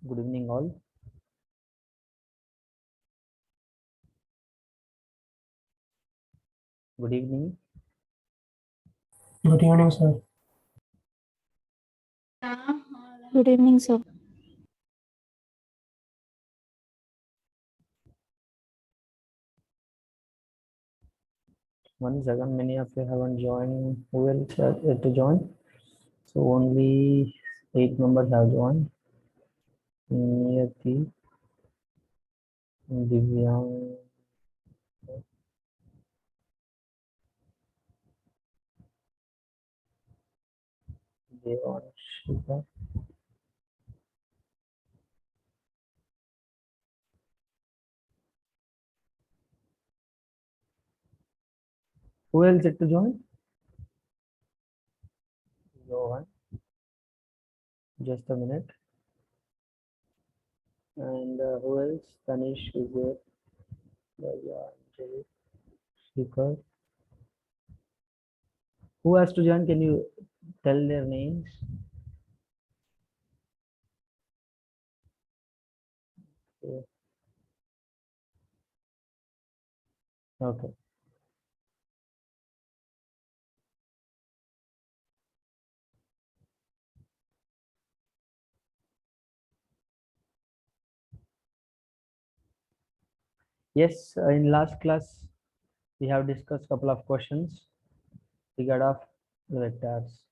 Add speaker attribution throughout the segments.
Speaker 1: Good evening, all. Good evening.
Speaker 2: Good evening, sir.
Speaker 3: Good evening, sir.
Speaker 1: One second, many of you haven't joined. Who will to join? So only 8 members have joined. Niyati, Divyang, Devanshika. Who else yet to join? Johan. Just a minute. And who else? Tanish is there. Anjali, Shikhar. Who has to join? Can you tell their names? Okay. Yes, in last class we have discussed couple of questions regarding of vectors.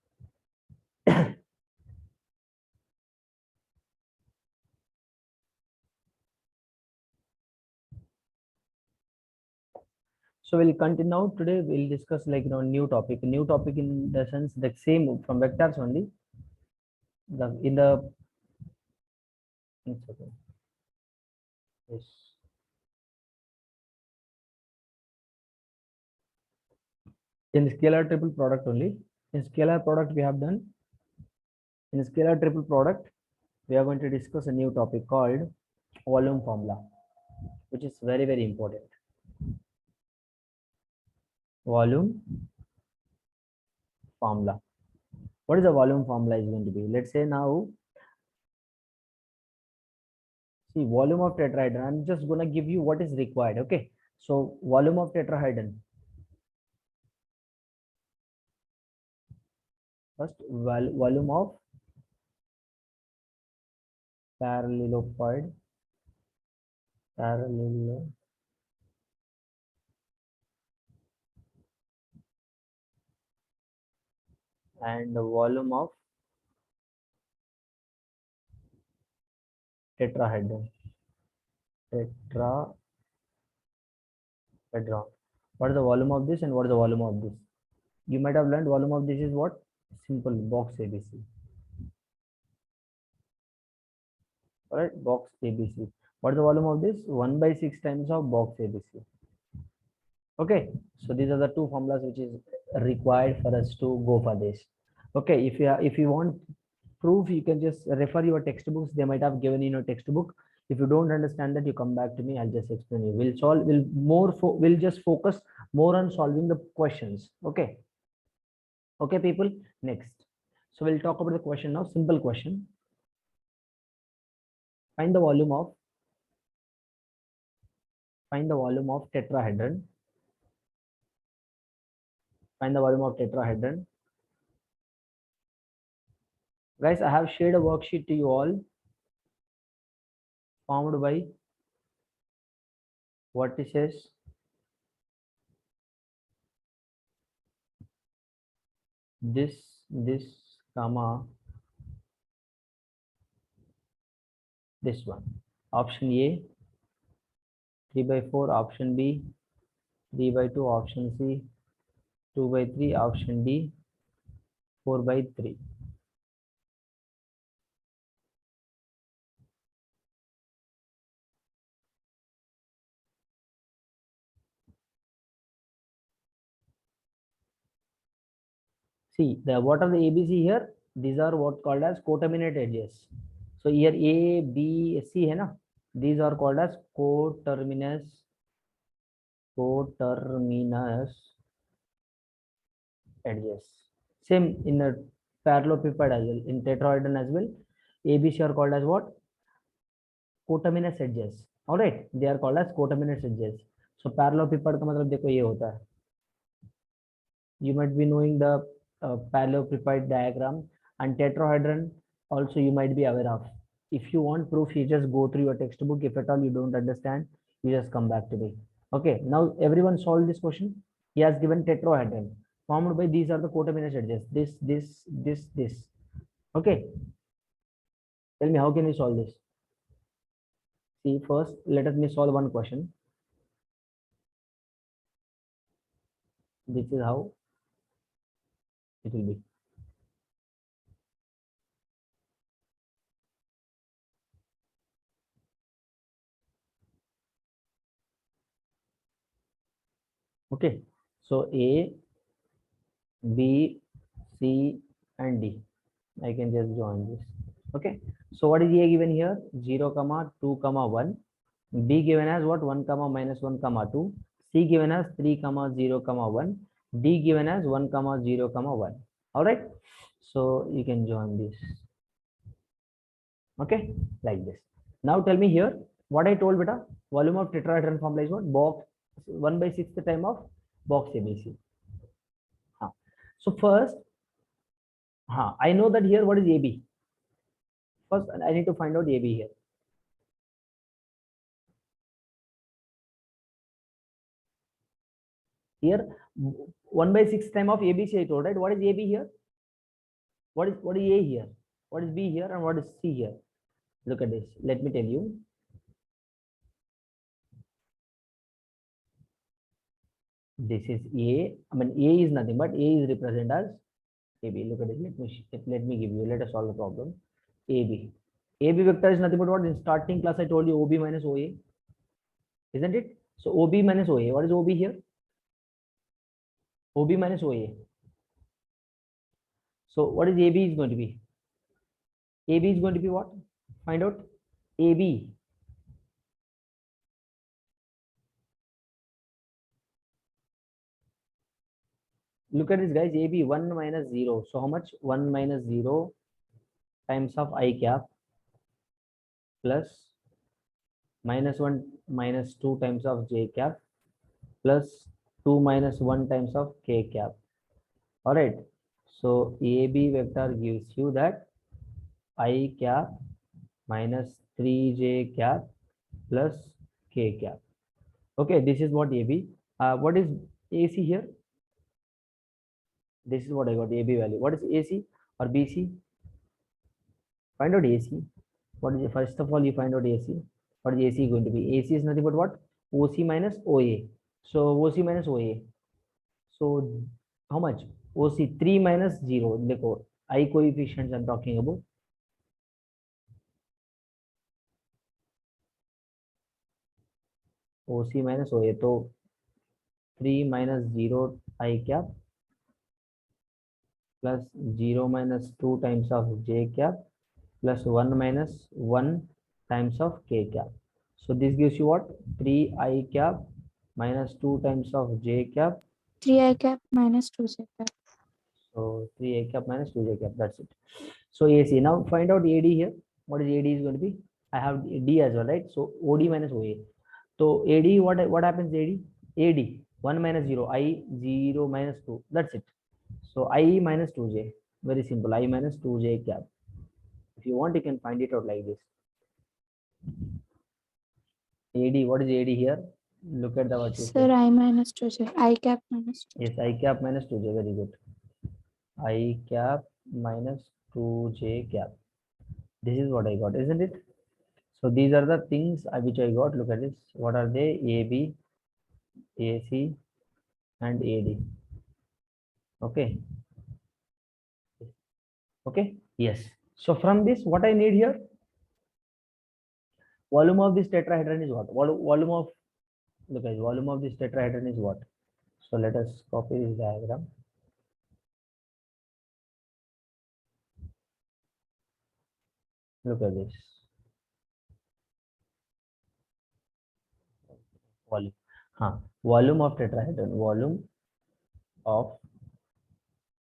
Speaker 1: So we'll continue now. Today we'll discuss new topic. New topic in the sense the same from vectors only. In the yes. In scalar triple product only. In scalar product we have done. In scalar triple product we are going to discuss a new topic called volume formula, which is very important. Volume formula. What is the volume formula is going to be? Let's say now, see volume of tetrahedron. I'm just gonna give you what is required. Okay. So volume of tetrahedron. First, volume of parallelopoid, parallel and the volume of tetrahedron. Tetrahedron. What is the volume of this and what is the volume of this? You might have learned volume of this is what? Simple box ABC. Alright, box ABC. What is the volume of this? 1/6 times of box ABC. Okay, so these are the two formulas which is required for us to go for this. Okay, if you want proof, you can just refer your textbooks. They might have given in your textbook. If you don't understand that, you come back to me. I'll just explain you. We'll just focus more on solving the questions. Okay. Okay, people. Next. So we'll talk about the question now. Simple question. Find the volume of tetrahedron. Find the volume of tetrahedron. Guys, I have shared a worksheet to you all formed by vertices this comma this one. Option A 3/4, option B 3/2, option C 2/3, option D 4/3. See what are the ABC here? These are what called as coterminate edges. So here A, B, C है ना? These are called as coterminous edges. Same in the parallelepiped as well, in tetrahedron as well. ABC are called as what? coterminous edges. All right, they are called as coterminous edges. So parallelepiped का मतलब देखो ये होता है. You might be knowing the parallelepiped diagram, and tetrahedron also you might be aware of. If you want proof, you just go through your textbook. If at all you don't understand, you just come back to me. Okay, now everyone solve this question. He has given tetrahedron formed by these are the coterminous edges. This. Okay, tell me how can we solve this? See, first let me solve one question. This is how it will be. Okay, so A, B, C, and D. I can just join this. Okay, so what is A given here? 0, 2, 1. B given as what? 1, -1, 2. C given as 3, 0, 1. D given as 1, 0, 1. All right, so you can join this. Okay, like this. Now tell me here what I told beta. Volume of tetrahedron formula is what? Box 1/6 time of box ABC. So first, I know that here what is AB. First, I need to find out AB here. Here, 1/6 time of ABC I told, right? What is AB here? What is A here? What is B here? And what is C here? Look at this. Let me tell you. This is A. I mean, A is nothing but A is represented as AB. Look at it. Let me give you. Let us solve the problem. AB. AB vector is nothing but what? In starting class I told you OB minus OA. Isn't it? So OB minus OA. What is OB here? OB minus OA. So what is AB is going to be? AB is going to be what? Find out AB. Look at this, guys. AB 1 minus 0. So how much? 1 minus 0 times of I cap plus minus 1 minus 2 times of J cap plus 2 minus 1 times of K cap. All right. So AB vector gives you that I cap minus 3J cap plus K cap. Okay, this is what AB. What is AC here? This is what I got, AB value. What is AC or BC? Find out AC. What is, first of all, you find out AC. What is AC going to be? AC is nothing but what? OC minus OA. So OC minus OA. So how much? OC 3 minus 0. Dekho, I coefficients I'm talking about. OC minus OA. So 3 minus 0 I cap plus 0 minus 2 times of J cap plus 1 minus 1 times of K cap. So this gives you what? 3I cap minus 2 times of J cap.
Speaker 3: 3I cap minus 2J cap.
Speaker 1: So 3I cap minus 2J cap. That's it. So AC. Now find out AD here. What is AD is going to be? I have D as well, right? So OD minus OA. So AD, what happens AD? AD 1 minus 0. I 0 minus 2. That's it. So I minus 2J. Very simple. I minus 2J cap. If you want, you can find it out like this. AD, what is AD here? Look at the what you
Speaker 3: Sir, I minus 2J. I cap minus 2J.
Speaker 1: Yes, I cap minus 2J. Very good. I cap minus 2J cap. This is what I got, isn't it? So these are the things which I got. Look at this. What are they? AB, AC, and AD. Okay. Okay. Yes. So from this, what I need here? Volume of this tetrahedron is what? Volume of, look guys, volume of this tetrahedron is what? So let us copy this diagram. Look at this. Volume. Volume of tetrahedron. Volume of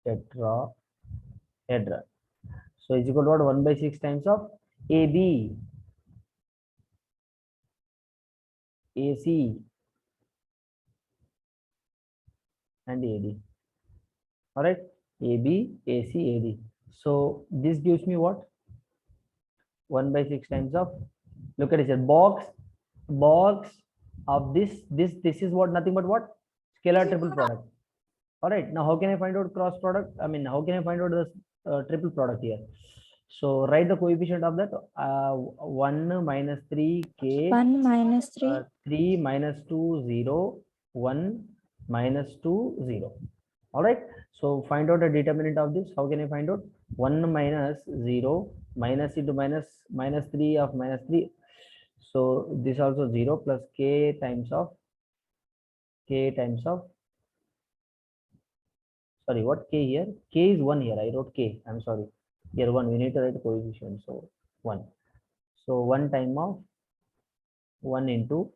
Speaker 1: tetrahedron. So is equal to what? 1/6 times of AB. AC and AD. All right, AB, AC, AD. So this gives me what? 1 by 6 times of, look at it here, box of this is what, nothing but what? Scalar triple product. All right, now how can I find out cross product? I mean, how can I find out the triple product here? So write the coefficient of that, 1 minus 3 k,
Speaker 3: 1 minus 3.
Speaker 1: 3 minus 2 0, 1 minus 2 0. All right, so find out the determinant of this. How can I find out? 1 minus 0 minus into minus 3 of minus 3. So this also 0 plus k times of sorry, what k here? K is 1 here. I wrote k. I'm sorry. Here 1. We need to write coefficient. So 1. So 1 time of 1 into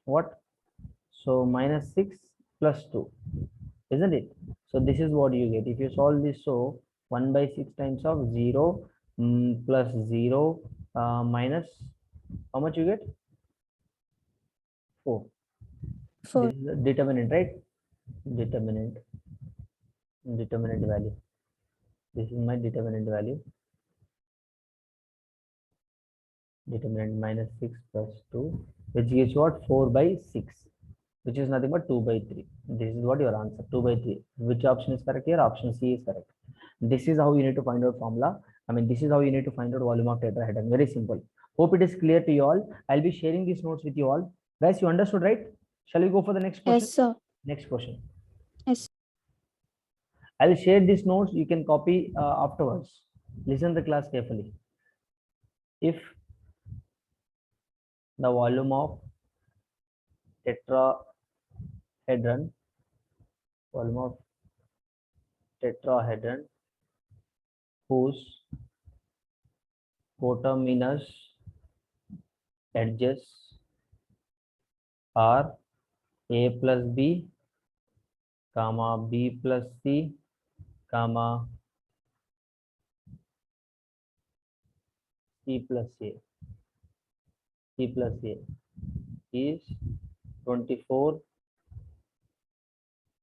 Speaker 1: what? So minus 6 plus 2. Isn't it? So this is what you get. If you solve this, so 1 by 6 times of 0 plus 0 minus, how much you get? 4.
Speaker 3: 4.
Speaker 1: This is the determinant, right? Determinant value. This is my determinant value. Determinant minus 6 plus 2, which gives what? 4 by 6, which is nothing but 2 by 3. This is what your answer, 2 by 3. Which option is correct here? Option C is correct. This is how you need to find out formula. I mean, this is how you need to find out volume of tetrahedron. Very simple. Hope it is clear to you all. I'll be sharing these notes with you all. Guys, you understood, right? Shall we go for the next question?
Speaker 3: Yes, sir.
Speaker 1: Next question.
Speaker 3: Yes.
Speaker 1: I'll share these notes. You can copy afterwards. Listen the class carefully. If the volume of tetrahedron whose coterminous edges are A plus B, comma B plus C, comma C plus A is 24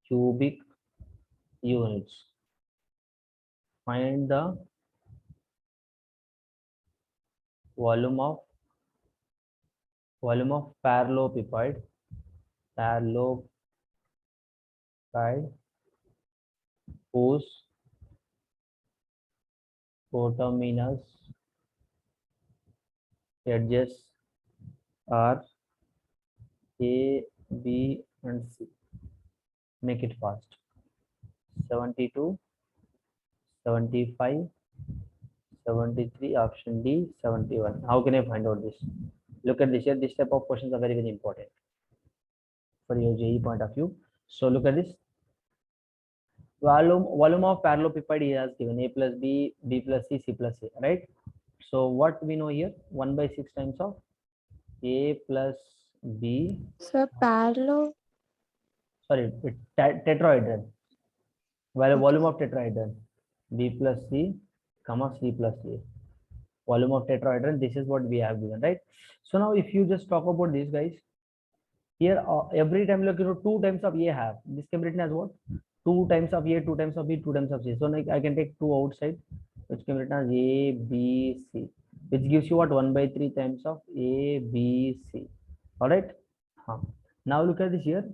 Speaker 1: cubic units. Find the volume of parallelepiped whose coterminous edges are A, B, and C. Make it fast. 72, 75, 73, option D, 71. How can I find out this? Look at this here. This type of questions are very, very important for your JEE point of view. So look at this. Volume of parallelepiped he has given A plus B, B plus C, C plus A, right? So what we know here? 1 by 6 times of A plus B.
Speaker 3: Sir, parallel.
Speaker 1: Sorry, tetrahedron. While
Speaker 3: Okay.
Speaker 1: volume of tetrahedron B plus C, comma C plus A. Volume of tetrahedron. This is what we have given, right? So now if you just talk about this, guys, here every time look, 2 times of A have. This can be written as what? 2 times of A, 2 times of B, 2 times of C. So like I can take 2 outside, which can be written as A, B, C, which gives you what? 1 by 3 times of A, B, C. All right. Now look at this here.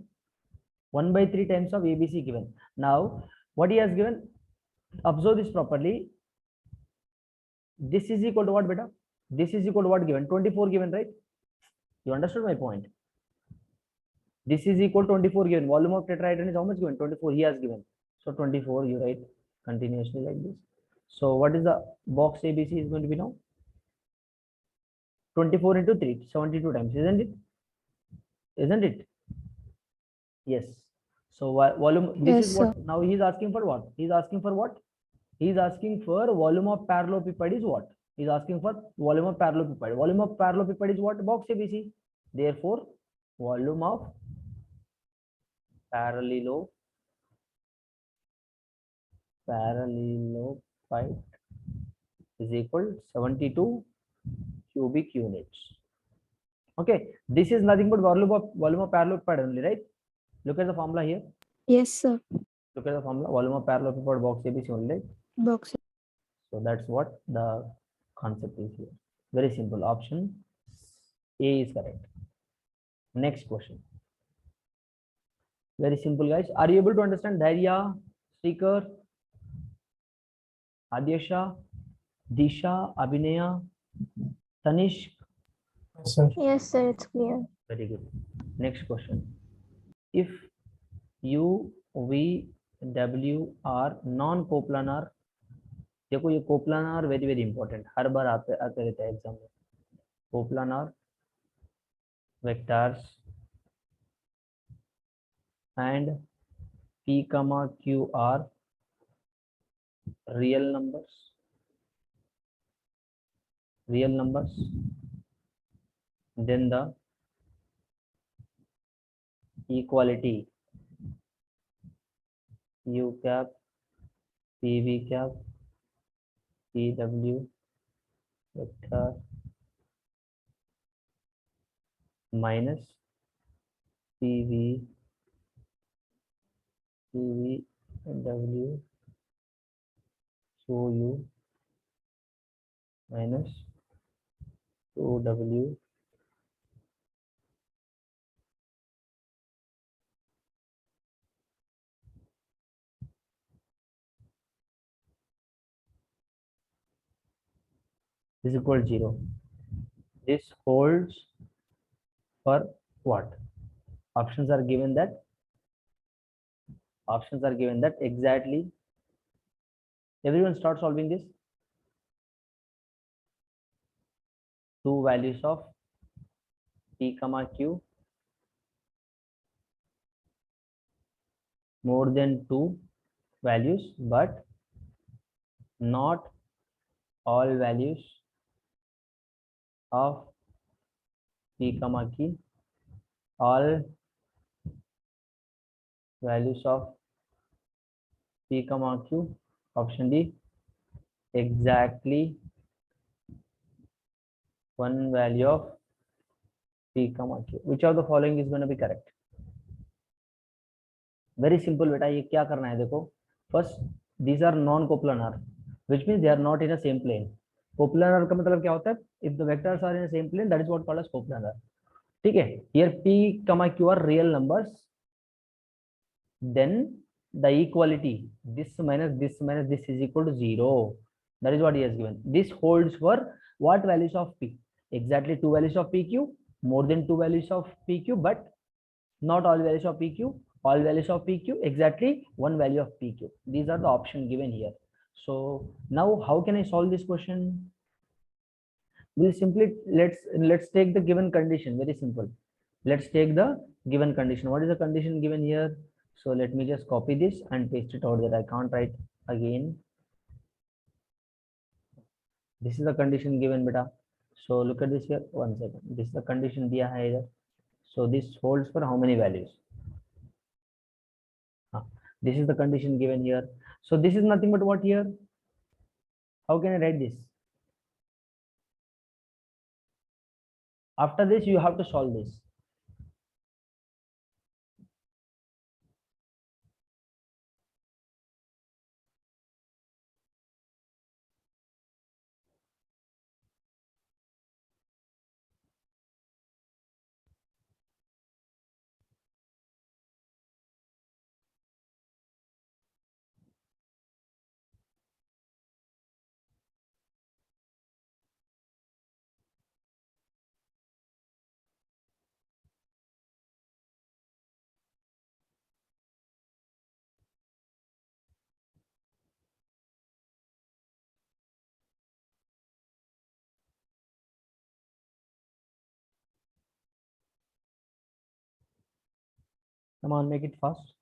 Speaker 1: 1 by 3 times of ABC given. Now what he has given, observe this properly. This is equal to what, beta? This is equal to what given? 24 given, right? You understood my point? This is equal to 24 given. Volume of tetrahedron is how much given? 24 he has given. So 24 you write continuously like this. So what is the box ABC is going to be now? 24 into 3, 72 times, isn't it? Isn't it? Yes. So volume, this
Speaker 3: Yes,
Speaker 1: is what
Speaker 3: sir.
Speaker 1: now he's asking for what? He's asking for what? He's asking for volume of parallelepiped is what? He's asking for volume of parallelepiped. Volume of parallelepiped is what? Box ABC. Therefore, volume of parallelepiped is equal to 72 cubic units. Okay, this is nothing but volume of parallelepiped only, right? Look at the formula here.
Speaker 3: Yes, sir.
Speaker 1: Look at the formula, volume of parallelepiped box ABC only, right?
Speaker 3: Box.
Speaker 1: So that's what the concept is here. Very simple. Option A is correct. Next question. Very simple, guys. Are you able to understand Dhairya, Srikar, Adyasha, Disha, Abhinaya, Tanishk?
Speaker 2: Yes, sir.
Speaker 3: Yes, sir. It's clear.
Speaker 1: Very good. Next question. If U, V, W are non-coplanar, देखो ये coplanar very very important, हर बार आते आते रहता है exam में. Coplanar vectors and P, Q are real numbers. Then the equality U cap, PV cap, PW vector minus PV W so U minus 2W is equal to 0. This holds for what? Options are given that exactly. Everyone start solving this. Two values of P, Q more than two values, but not all values of P, Q. All values of P, Q. Option D. Exactly one value of P, Q. Which of the following is going to be correct? Very simple बेटा, ये क्या करना है देखो. First, these are non-coplanar, which means they are not in a same plane. Coplanar का मतलब क्या होता है? If the vectors are in the same plane, that is what called as coplanar. ठीक है? Here P, Q are real numbers. Then the equality, this minus this is equal to 0. That is what he has given. This holds for what values of P? Exactly two values of PQ, more than two values of PQ, but not all values of PQ. All values of PQ, exactly one value of PQ. These are the options given here. So now how can I solve this question? We'll simply let's take the given condition. Very simple. Let's take the given condition. What is the condition given here? So let me just copy this and paste it out there. I can't write again. This is the condition given, beta. So look at this here. One second. This is the condition diya hai idhar. So this holds for how many values? This is the condition given here. So this is nothing but what here? How can I write this? After this, you have to solve this. Come on, make it fast.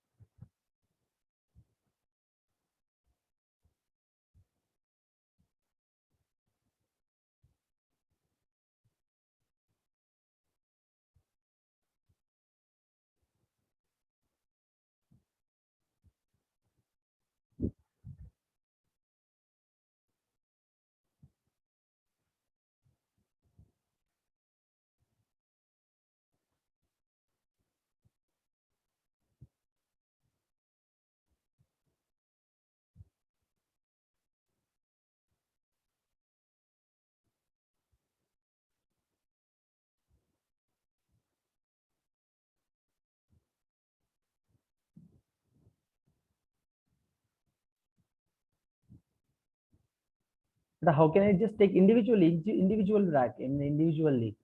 Speaker 1: But how can I just take individual rack in individually?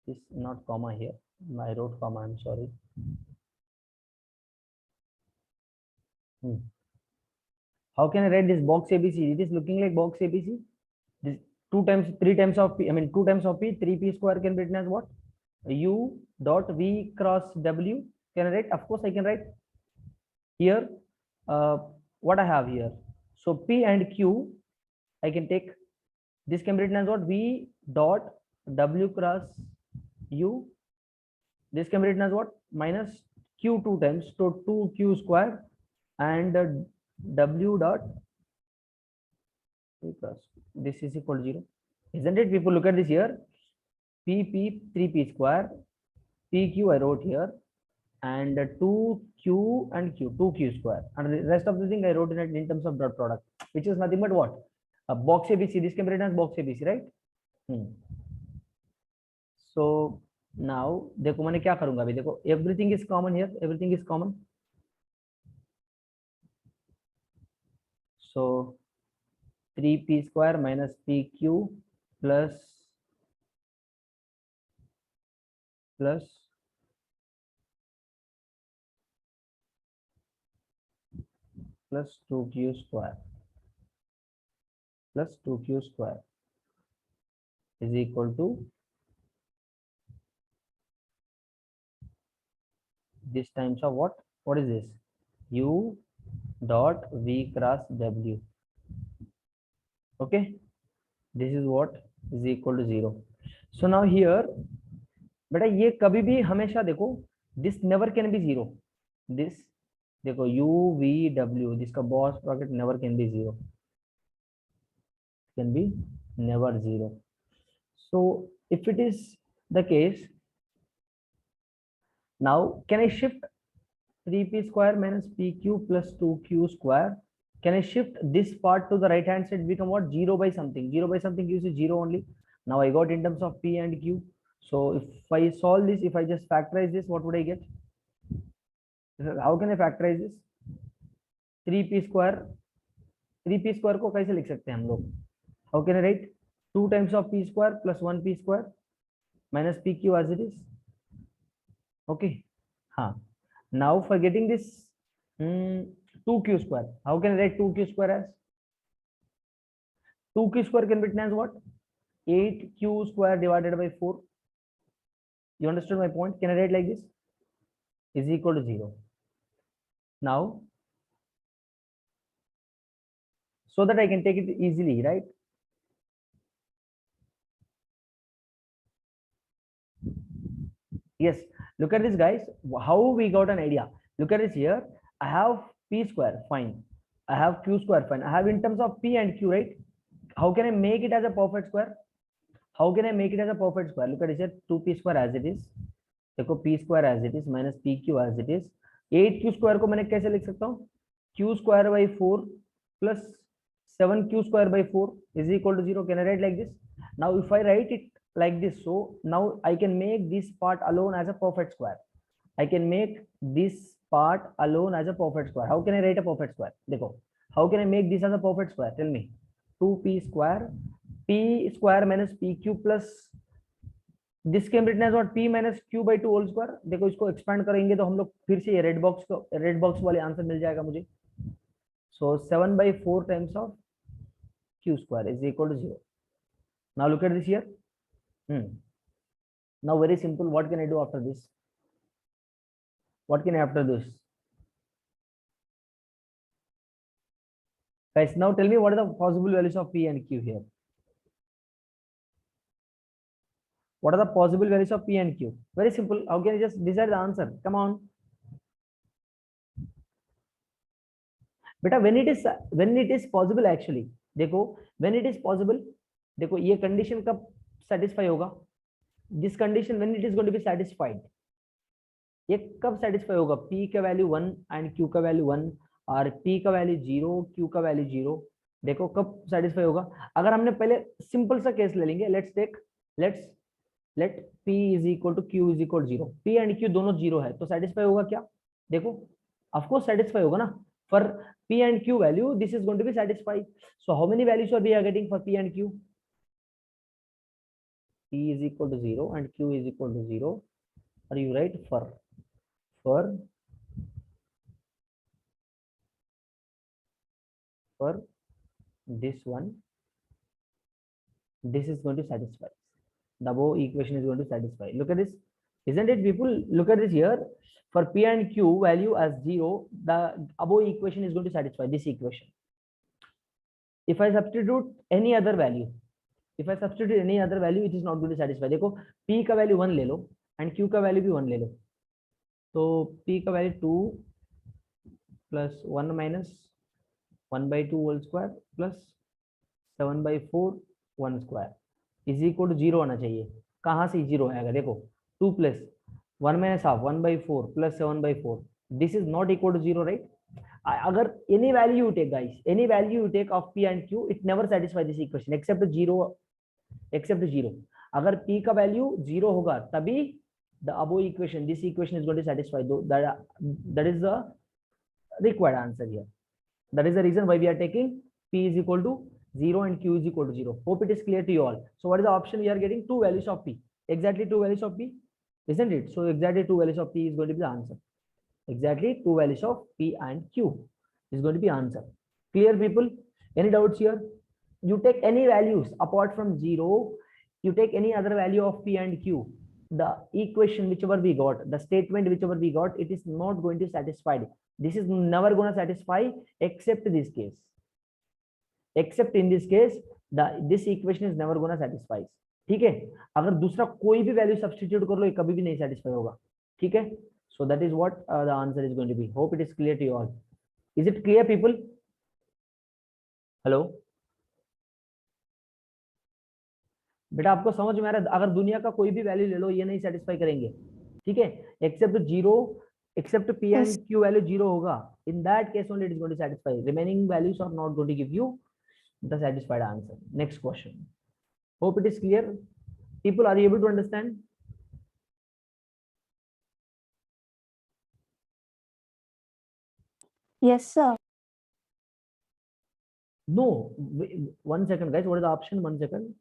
Speaker 1: This not comma here. I wrote comma. I'm sorry. How can I write this box ABC? It is looking like box ABC. This 2 times 3 times of P. I mean 2 times of P. 3P square can be written as what? U dot V cross W. Can I write? Of course I can write. Here, what I have here. So P and Q, I can take. This can be written as what? V dot W cross U. This can be written as what? Minus Q 2 times. So 2Q square and W dot cross. This is equal to 0. Isn't it? People look at this here. P 3P square. PQ I wrote here. And 2Q and Q, 2Q square. And the rest of the thing I wrote in terms of dot product, which is nothing but what? A box ABC. This can be written as box ABC, right? So now देखो मैंने क्या करूंगा अभी देखो everything is common here, everything is common. So 3P square minus PQ plus 2Q square plus 2Q square is equal to this times of what? What is this? U dot V cross W. Okay, this is what is equal to 0. So now here बेटा ये कभी भी हमेशा देखो this never can be 0. This देखो U V W, this का boss bracket never can be 0, can be never 0. So if it is the case, now can I shift 3P square minus PQ plus 2Q square? Can I shift this part to the right hand side? Become what? 0 by something. 0 by something gives you 0 only. Now I got in terms of P and Q. So if I solve this, if I just factorize this, what would I get? How can I factorize this? 3P square. 3P square को कैसे लिख सकते हैं हम लोग? How can I write? 2 times of P square plus 1P square minus PQ as it is. Okay. Now for getting this 2Q square, how can I write 2Q square as? 2Q square can be written as what? 8Q square divided by 4. You understood my point? Can I write like this? Is equal to 0. Now, so that I can take it easily, right? Yes, look at this, guys. How we got an idea? Look at this here. I have P square, fine. I have Q square, fine. I have in terms of P and Q, right? How can I make it as a perfect square? How can I make it as a perfect square? Look at this here. 2P square as it is. देखो P square as it is minus PQ as it is. 8Q square को मैंने कैसे लिख सकता हूँ? Q square by 4 plus 7Q square by 4 is equal to 0. Can I write like this? Now if I write it like this, so now I can make this part alone as a perfect square. I can make this part alone as a perfect square. How can I write a perfect square? देखो, how can I make this as a perfect square? Tell me. 2P square, P square minus PQ plus this can be written as what? P minus Q by 2 whole square. देखो इसको expand करेंगे तो हम लोग फिर से ये red box वाले आंसर मिल जाएगा मुझे. So 7 by 4 times of Q square is equal to 0. Now look at this here. Now very simple. What can I do after this? What can I after this? Guys, now tell me what are the possible values of P and Q here? What are the possible values of P and Q? Very simple. How can I just decide the answer? Come on. Beta, when it is possible actually, देखो when it is possible, देखो ये condition कब satisfy होगा? This condition when it is going to be satisfied, ये कब satisfy होगा? P का value 1 and Q का value 1 और P का value 0, Q का value 0. देखो कब satisfy होगा? अगर हमने पहले simple सा case ले लेंगे, let P is equal to Q is equal to 0. P and Q दोनों 0 है तो satisfy होगा क्या? देखो of course satisfy होगा ना. For P and Q value, this is going to be satisfied. So how many values are we are getting for P and Q? P is equal to 0 and Q is equal to 0. Are you right? For this one, this is going to satisfy. The above equation is going to satisfy. Look at this, isn't it, people? Look at this here. For P and Q value as 0, the above equation is going to satisfy this equation. If I substitute any other value, it is not going to satisfy. देखो P का value 1 ले लो and Q का value भी 1 ले लो, तो P का value 2 plus 1 minus 1 by 2 whole square plus 7 by 4 1 square is equal to 0 आना चाहिए. कहाँ से 0 आएगा? देखो 2 plus 1 minus half 1 by 4 plus 7 by 4. This is not equal to 0, right? अगर any value you take, guys, any value you take of P and Q, it never satisfy this equation except 0. अगर P का value 0 होगा तभी the above equation, this equation is going to satisfy. That is the required answer here. That is the reason why we are taking P is equal to 0 and Q is equal to 0. Hope it is clear to you all. So what is the option? We are getting 2 values of P, exactly 2 values of P, isn't it? So exactly 2 values of P is going to be the answer. Exactly 2 values of P and Q is going to be answer. Clear, people? Any doubts here? You take any values apart from 0, you take any other value of P and Q, the equation whichever we got, the statement whichever we got, it is not going to satisfy. This is never going to satisfy except this case. Except in this case, this equation is never going to satisfy. ठीक है? अगर दूसरा कोई भी value substitute कर लो, ये कभी भी नहीं satisfy होगा. ठीक है? So that is what the answer is going to be. Hope it is clear to you all. Is it clear, people? Hello? बेटा आपको समझ में आ रहा है? अगर दुनिया का कोई भी वैल्यू ले लो, ये नहीं सेटिस्फाई करेंगे. ठीक है? Except 0, except P and
Speaker 3: Yes.
Speaker 1: Q value 0 होगा. In that case only it is going to satisfy. Remaining values are not going to give you the satisfied answer. Next question. Hope it is clear. People, are you able to understand?
Speaker 3: Yes, sir.
Speaker 1: No, one second, guys. What is the option? 1 second.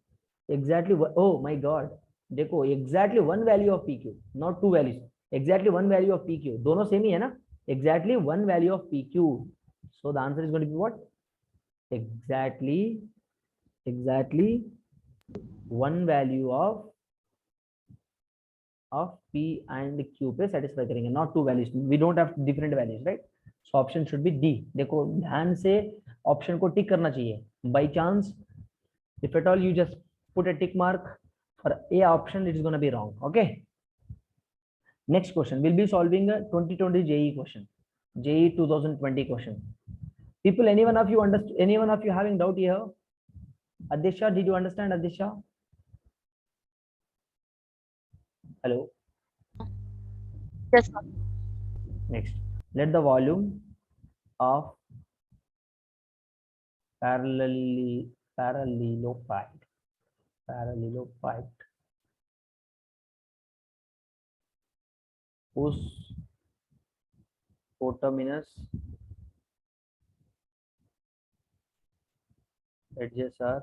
Speaker 1: Exactly. Oh my God. देखो exactly one value of PQ, not 2 values. Exactly one value of PQ. दोनों same ही है ना? Exactly one value of PQ. So the answer is going to be what? Exactly one value of P and Q पे satisfy करेंगे, not 2 values. We don't have different values, right? So option should be D. देखो ध्यान से option को टिक करना चाहिए. By chance, if at all you just put a tick mark for A option, it is going to be wrong. Okay. Next question. We'll be solving a 2020 JEE question, JEE 2020 question. People, anyone of you understand? Anyone of you having doubt here? Adisha, did you understand, Adisha? Hello.
Speaker 3: Yes, sir.
Speaker 1: Next, let the volume of parallelepiped whose coterminous edges are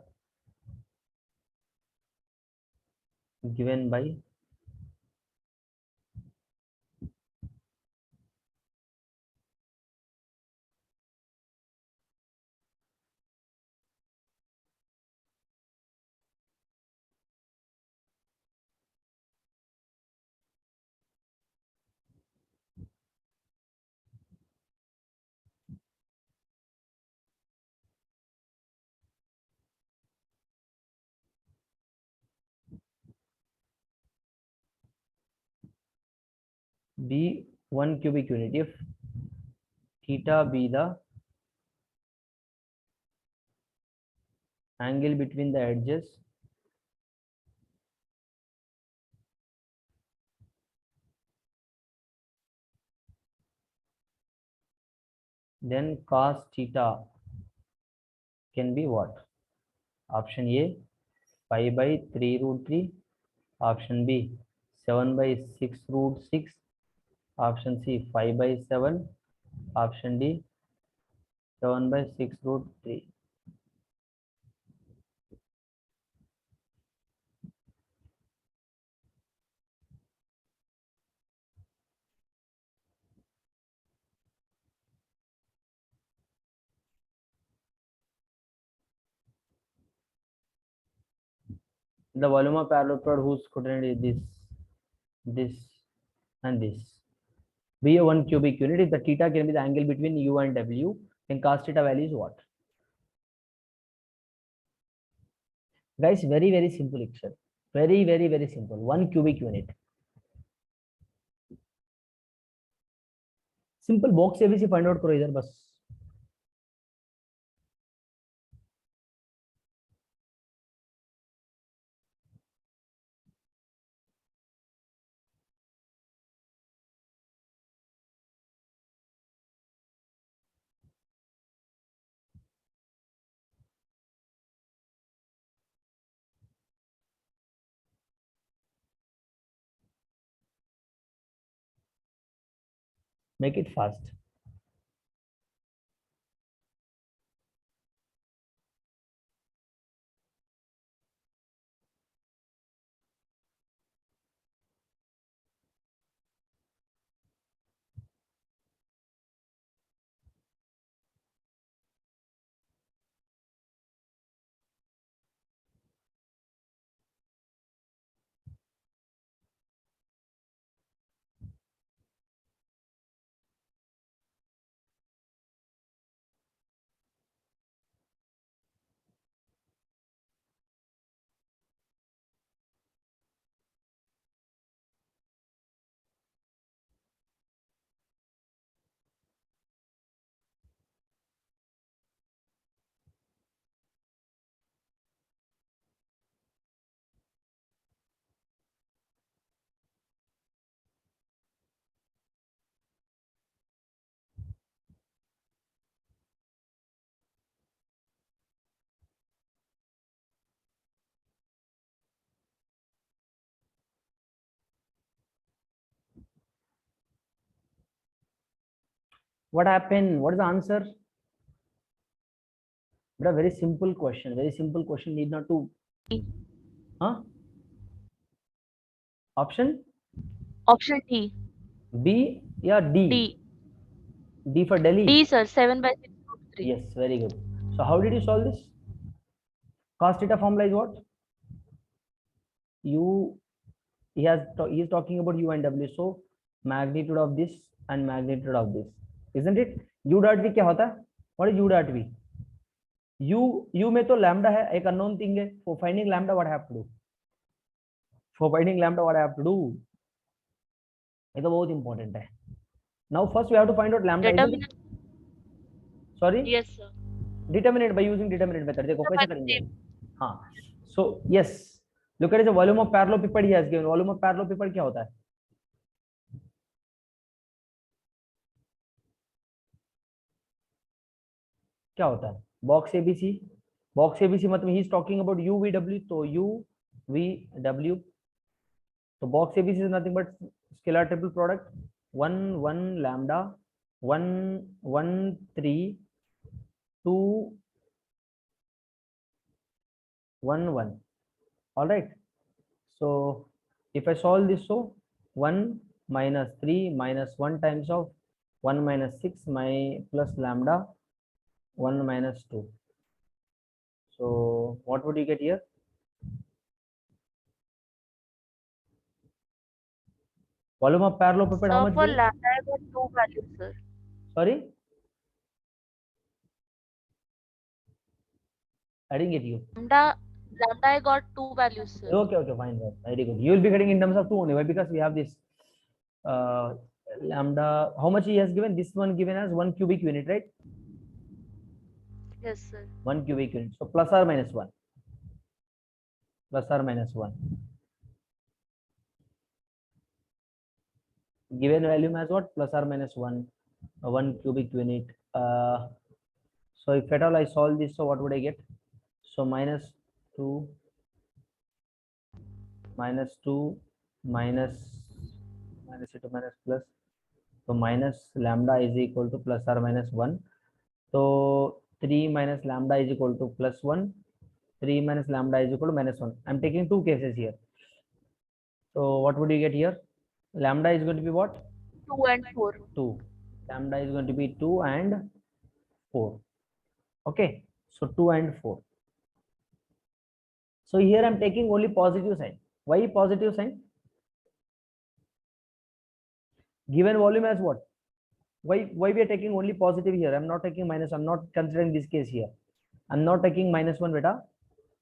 Speaker 1: given by be 1 cubic unit if theta be the angle between the edges then cos theta can be what? Option A 5 by 3 root 3, option B 7 by 6 root 6, option C 5 by 7, option D So 1 by 6 root 3. The volume of parallelepiped whose quadrant is this, and this. Be a 1 cubic unit. If the theta can be the angle between U and W, then cos theta value is what? Guys, very simple exercise. Very simple. 1 cubic unit. Simple box ABC find out करो इधर बस. Make it fast. What happened? What is the answer? But a very simple question. Very simple question. Need not to. Huh? Option
Speaker 3: Option D.
Speaker 1: B. Yeah, D.
Speaker 3: D.
Speaker 1: D for Delhi.
Speaker 3: D, sir. 7 by 6 root 3.
Speaker 1: Yes, very good. So how did you solve this? Cos theta formula is what? U. He is talking about U and W. So magnitude of this and magnitude of this, isn't it? U dot V क्या होता है? What is U dot V? U में तो lambda है, एक unknown thing है. For finding lambda, what I have to do? For finding lambda, what I have to do? ये तो बहुत important है. Now first we have to find out lambda.
Speaker 3: Determinant.
Speaker 1: Sorry?
Speaker 3: Yes, sir.
Speaker 1: Determinate by using determinate method. देखो कैसे करेंगे?
Speaker 3: Same.
Speaker 1: हाँ. So yes, look at the volume of parallelepiped he has given. Volume of parallelepiped क्या होता है? क्या होता है? Box ABC. Box ABC मतलब he is talking about UVW. तो UVW. So box ABC is nothing but scalar triple product. 1 lambda 1 1 3 2 1 1. All right. So if I solve this, so 1 minus 3 minus 1 times of 1 minus 6 plus lambda 1 minus 2. So what would you get here? Volume of parallelepiped, how
Speaker 3: Sir,
Speaker 1: much?
Speaker 3: for
Speaker 1: given?
Speaker 3: lambda, I got 2 values, sir.
Speaker 1: Sorry, I didn't get you.
Speaker 3: Lambda, I got 2 values, sir.
Speaker 1: Okay, fine, right. Very good. You will be getting in terms of 2 only. Why? Because we have this lambda. How much he has given? This one given as 1 cubic unit, right?
Speaker 3: Yes, sir.
Speaker 1: 1 cubic unit. So plus or minus 1. Plus or minus 1. Given value as what? Plus or minus 1. 1 cubic unit. So if at all I solve this, so what would I get? So minus 2 minus it to minus plus. So minus lambda is equal to plus or minus 1. So 3 minus lambda is equal to +1. 3 minus lambda is equal to -1. I'm taking two cases here. So what would you get here? Lambda is going to be what?
Speaker 3: 2 and 4.
Speaker 1: 2. Lambda is going to be 2 and 4. Okay, so 2 and 4. So here I'm taking only positive sign. Why positive sign? Given volume as what? Why we are taking only positive here? I'm not taking minus. I'm not considering this case here. I'm not taking -1, beta.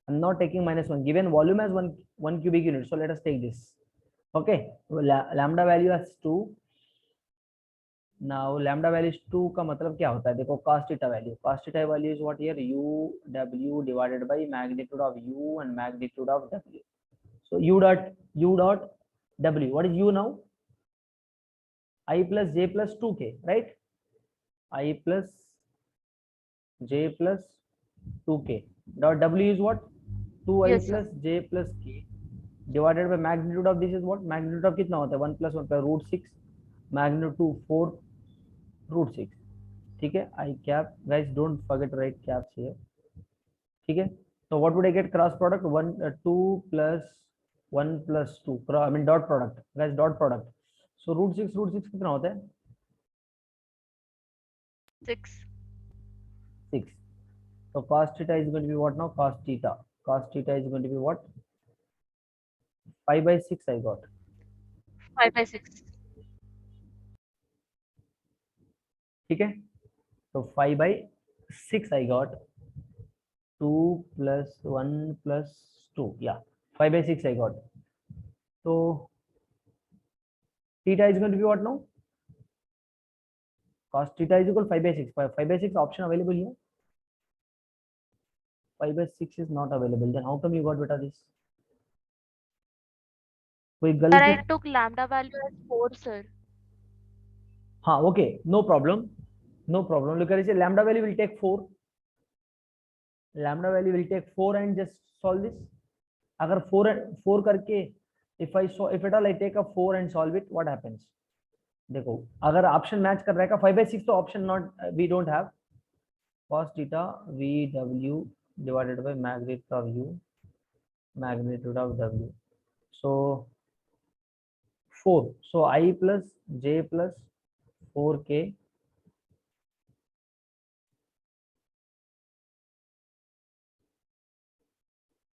Speaker 1: I'm not taking -1. Given volume as one cubic unit. So let us take this. Okay, lambda value as 2. Now lambda value is 2 का मतलब क्या होता है? देखो cos theta value. Cos theta value is what here? UW divided by magnitude of U and magnitude of W. So U dot W. What is U now? I plus J plus 2K, right? I plus J plus 2K. Dot W is what? 2I
Speaker 3: Yes,
Speaker 1: plus J plus K divided by magnitude of this is what? Magnitude of कितना होता है? 1 plus 1 by √6. Magnitude 2 4 √6. ठीक है? I cap, guys don't forget to write caps here. ठीक है? So what would I get? Cross product 2 plus 1 plus 2. I mean dot product, guys, dot product. So √6 कितना होता है?
Speaker 3: 6.
Speaker 1: 6. So cos theta is going to be what now? Cos theta. Cos theta is going to be what? 5 by 6 I got.
Speaker 3: 5 by 6.
Speaker 1: ठीक है? So 5 by 6 I got. 2 plus 1 plus 2. Yeah. 5 by 6 I got. So theta is going to be what now? Cos theta is equal to 5 by 6. 5 by 6 option available here. 5 by 6 is not available. Then how come you got beta this? कोई
Speaker 3: Sir,
Speaker 1: गलती?
Speaker 3: I took lambda value as 4, sir.
Speaker 1: हाँ, okay, no problem. No problem. Look at it. Lambda value will take 4. Lambda value will take 4 and just solve this. अगर 4 करके if at all I take a 4 and solve it, what happens? देखो अगर option match कर रहेगा 5 by 6 तो epsilon naught we don't have. Cos theta VW divided by magnitude of U, magnitude of W. So 4. So I plus J plus 4K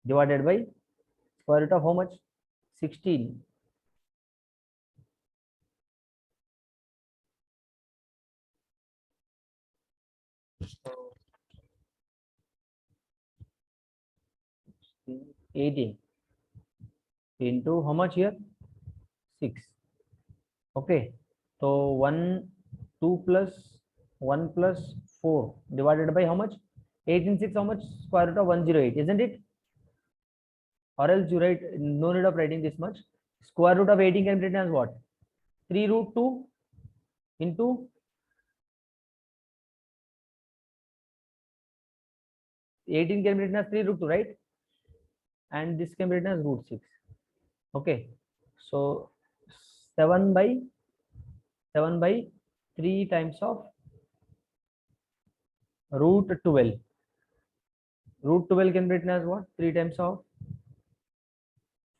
Speaker 1: divided by square root of how much? 16. So 18 into how much here? 6. Okay. So 1, 2 plus 1 plus 4 divided by how much? 18, 6, how much? Square root of 108, isn't it? Or else you write, no need of writing this much. Square root of 18 can be written as what? 3 root 2 into 18 can be written as 3 root 2, right? And this can be written as √6. Okay. So 7 by 3 times of √12. √12 can be written as what? 3 times of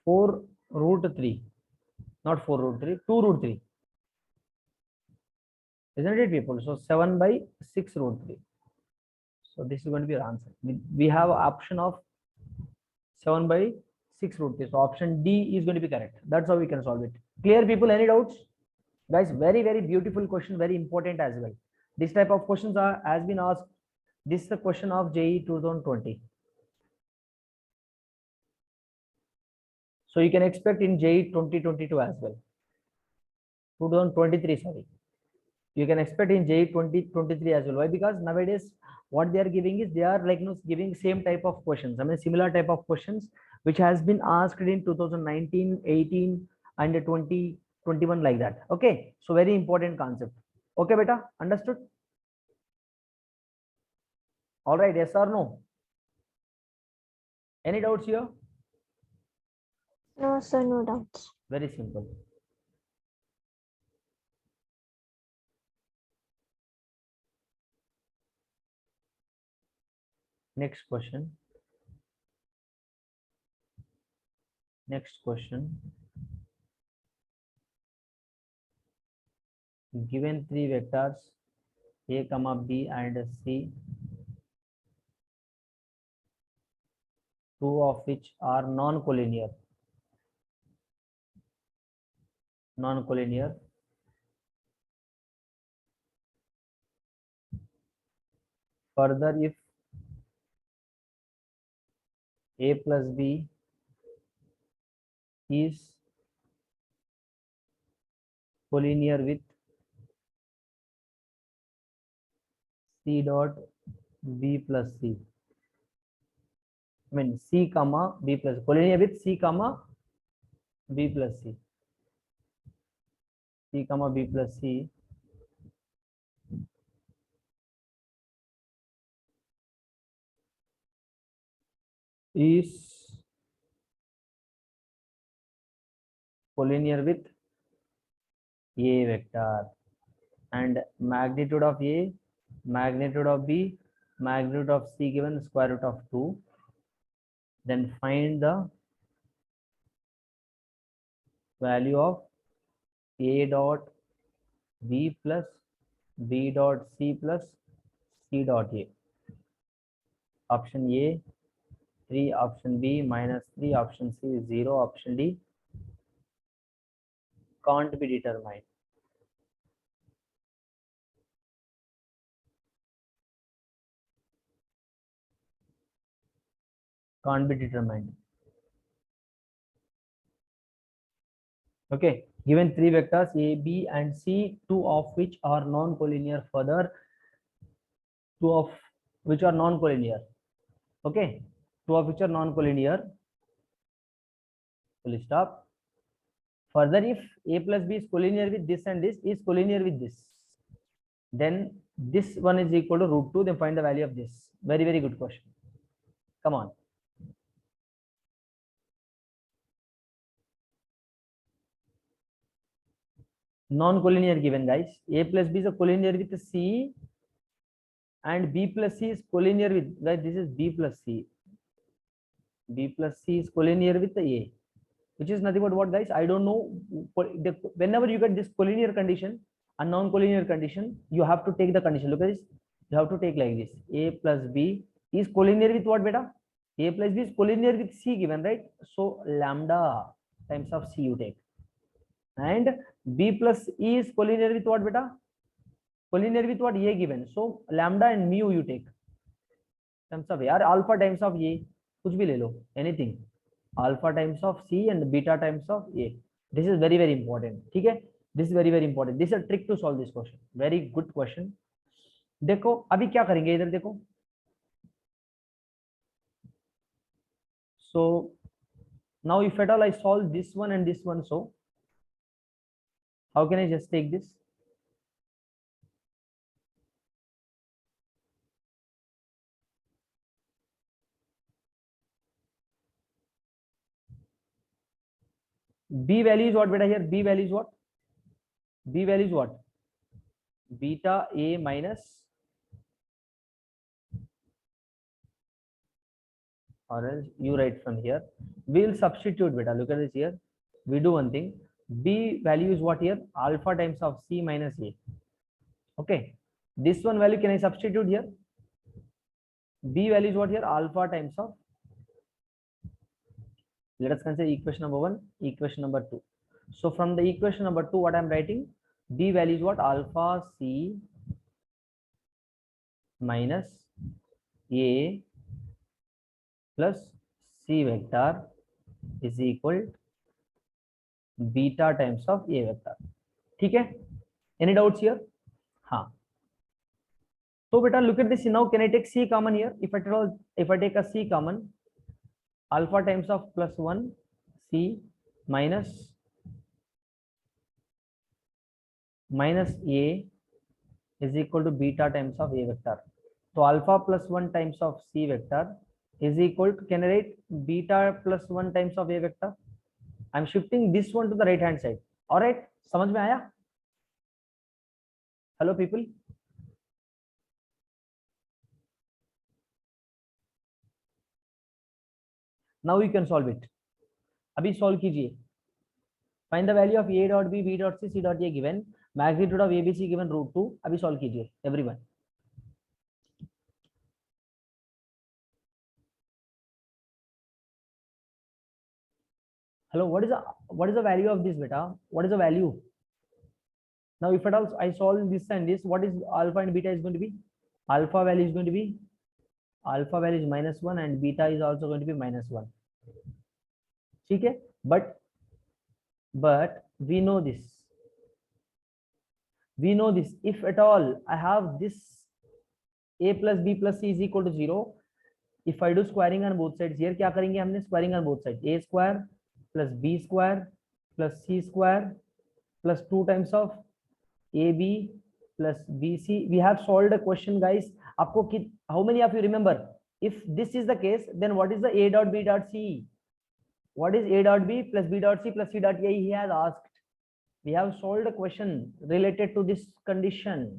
Speaker 1: 4 √3. Not 4 √3, 2 √3. Isn't it, people? So 7 by 6 √3. So this is going to be our answer. We have option of 7 by 6 √3. So option D is going to be correct. That's how we can solve it. Clear, people? Any doubts? Guys, very, very beautiful question, very important as well. This type of questions has been asked. This is a question of JEE 2020. So you can expect in JEE 2022 as well. 2023, sorry. You can expect in JEE 2023 as well. Why? Because nowadays what they are giving is they are like giving same type of questions. I mean similar type of questions which has been asked in 2019, 18 and 2021 like that. Okay. So very important concept. Okay, beta, understood? All right, yes or no? Any doubts here?
Speaker 4: No, sir, no doubts.
Speaker 1: Very simple. Next question. Given three vectors A, comma B and C, two of which are non-collinear. Further, if A plus B is collinear with C dot B plus C. I mean C comma B plus, collinear with C comma B plus C. C comma B plus C is collinear with A vector, and magnitude of A, magnitude of B, magnitude of C given square root of 2. Then find the value of A dot B plus B dot C plus C dot A. Option A 3, option B -3, option C 0, option D can't be determined. Can't be determined. Okay, given three vectors A, B and C, two of which are non-collinear. Further, two of which are non-collinear. Okay, two of which are non-collinear. Full stop. Further, if A plus B is collinear with this and this is collinear with this, then this one is equal to root 2. Then find the value of this. Very, very good question. Come on. Non-collinear given, guys. A plus B is a collinear with C, and B plus C is collinear with, guys, this is B plus C. B plus C is collinear with A, which is nothing but what, guys? I don't know. Whenever you get this collinear condition, a non-collinear condition, you have to take the condition. Look at this. You have to take like this. A plus B is collinear with what, beta? A plus B is collinear with C given, right? So lambda times of C you take. And B plus E is collinear with what, beta? Collinear with what? A given. So lambda and mu you take. Times of A, or alpha times of A. कुछ भी ले लो. Anything. Alpha times of C and beta times of A. This is very, very important. ठीक है? This is very, very important. This is a trick to solve this question. Very good question. देखो अभी क्या करेंगे इधर देखो. So now if at all I solve this one and this one, so how can I just take this? B value is what, beta? Here B value is what? B value is what? Beta A minus, or else you write from here. We'll substitute, beta. Look at this here. We do one thing. B value is what here? Alpha times of C minus A. Okay. This one value can I substitute here? B value is what here? Alpha times of. Let us consider equation number 1, equation number 2. So from the equation number 2, what I am writing? B value is what? Alpha C minus A plus C vector is equal beta times of A vector. ठीक है? Any doubts here? हाँ. So beta, look at this. Now can I take C common here? If I take a C common, alpha times of plus 1 C minus A is equal to beta times of A vector. So alpha plus 1 times of C vector is equal to, can I write beta plus 1 times of A vector? I'm shifting this one to the right hand side. All right, समझ में आया? Hello people. Now you can solve it. अभी solve कीजिए. Find the value of a dot b b dot c c dot a given. Magnitude of abc given √2. अभी solve कीजिए everyone. Hello, what is the value of this beta? What is the value? Now if at all I solve this and this, what is alpha and beta is going to be? Alpha value is going to be, alpha value is -1 and beta is also going to be -1. ठीक है. But we know this if at all I have this a plus b plus c is equal to 0, if I do squaring on both sides here, क्या करेंगे हमने? squaring on both sides, a square plus b square plus c square plus 2 times of ab plus bc. We have solved a question, guys. आपको how many of you remember? If this is the case, then what is the a dot b dot c? What is a dot b plus b dot c plus c dot a? He has asked. We have solved a question related to this condition.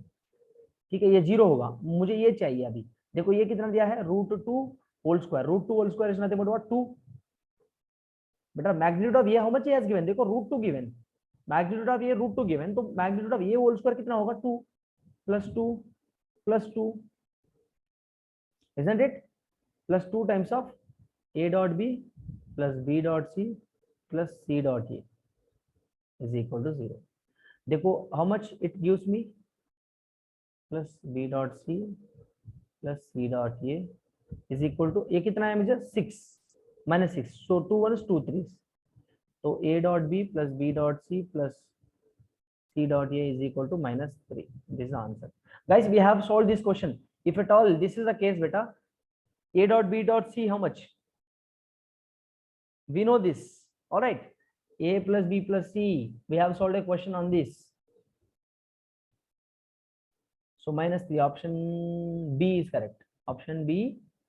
Speaker 1: ठीक है, ये 0 होगा. मुझे ये चाहिए अभी. देखो ये कितना दिया है? √2 whole square. √2 whole square is nothing but what? 2. बेटा मैग्नीट्यूड ऑफ ये हाउ मच हैज गिवन? देखो √2 गिवन, मैग्नीट्यूड ऑफ ये √2 गिवन, तो मैग्नीट्यूड ऑफ ये होल स्क्वायर कितना होगा? 2 plus 2 plus 2, isn't it? Plus 2 times of a dot b plus b dot c plus c dot a is equal to 0. देखो how much it gives me? Plus b dot c plus c dot a is equal to, a कितना है मुझे? 6 minus 6. So 2 1s 2 3s. So a dot b plus b dot c plus c dot a is equal to -3. This is the answer. Guys, we have solved this question. If at all this is the case, beta, a dot b dot c how much? We know this. All right. A plus b plus c. We have solved a question on this. So -3. Option B is correct. Option B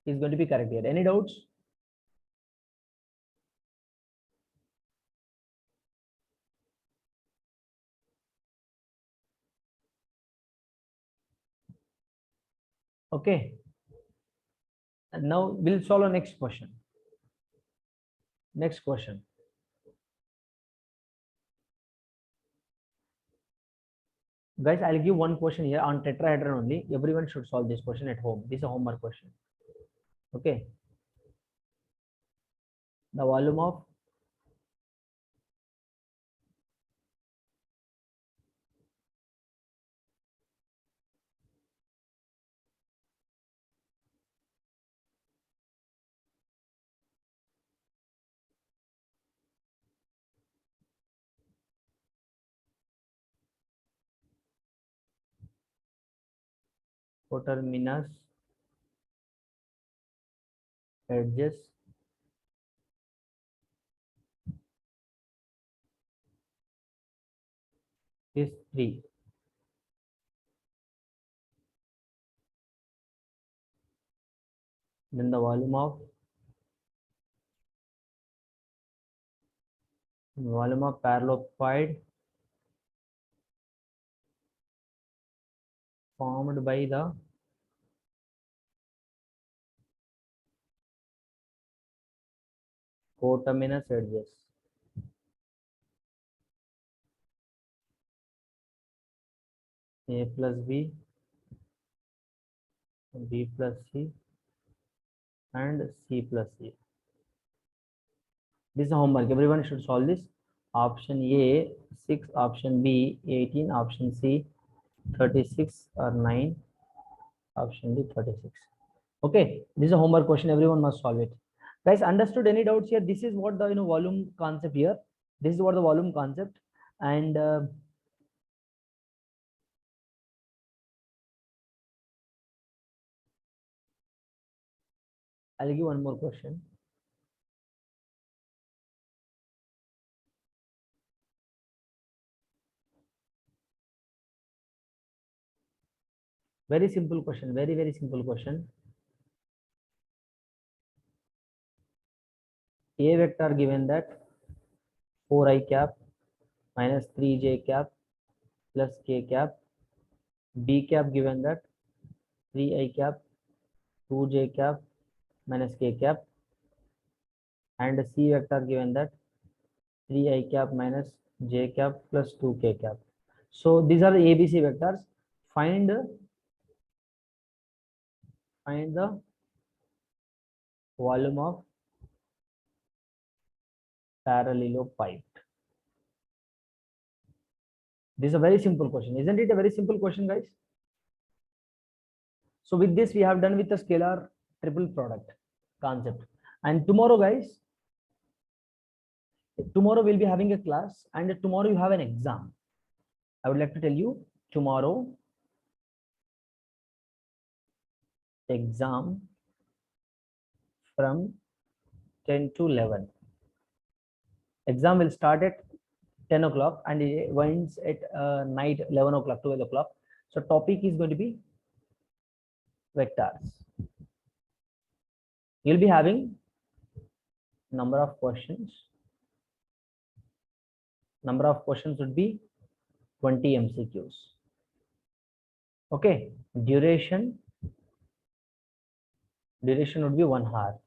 Speaker 1: is going to be correct here. Any doubts? Okay. And now we'll solve a next question. Next question. Guys, I'll give one question here on tetrahedron only. Everyone should solve this question at home. This is a homework question. Okay. The volume of coterminous edges is 3. Then the volume of parallelepiped formed by the coterminous edges. A plus b, b plus c, and c plus a. This is homework. Everyone should solve this. Option A 6, option B 18, option C 36 or 9, option D 36. Okay, this is a homework question. Everyone must solve it. Guys, understood? Any doubts here? This is what the volume concept here. This is what the volume concept, and I'll give one more question. Very simple question. Very, very simple question. A vector given that 4i cap minus 3j cap plus k cap. B cap given that 3i cap 2j cap minus k cap. and C vector given that 3 I cap minus j cap plus 2k cap. So these are the ABC vectors. Find the volume of parallelopipe. This is a very simple question, isn't it? A very simple question, guys. So with this, we have done with the scalar triple product concept. And tomorrow, guys, tomorrow we'll be having a class, and tomorrow you have an exam. I would like to tell you tomorrow exam from 10 to 11. Exam will start at 10 o'clock and it ends at night 11 o'clock, 12 o'clock. So topic is going to be vectors. You'll be having number of questions. Number of questions would be 20 MCQs. Okay, duration would be 1 hour.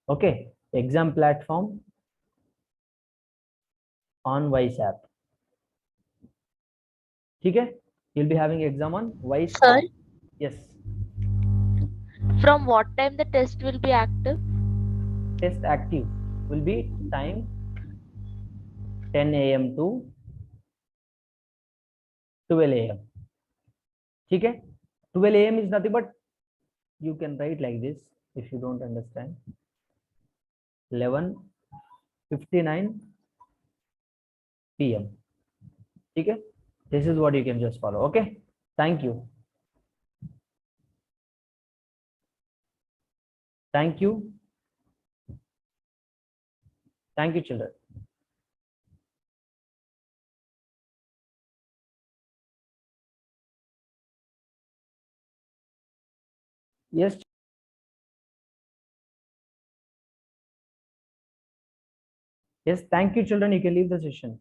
Speaker 1: Okay, exam platform on Wise app. Okay, you'll be having exam on Wise
Speaker 3: Sir,
Speaker 1: app. Yes,
Speaker 3: from what time the test will be active?
Speaker 1: test active will be time 10 AM to 12 AM. Okay, 12 AM is nothing but, you can write like this if you don't understand. 11:59 PM. Okay, this is what you can just follow. Okay, thank you. Thank you. Thank you, children. Yes. Yes, thank you, children. You can leave the session.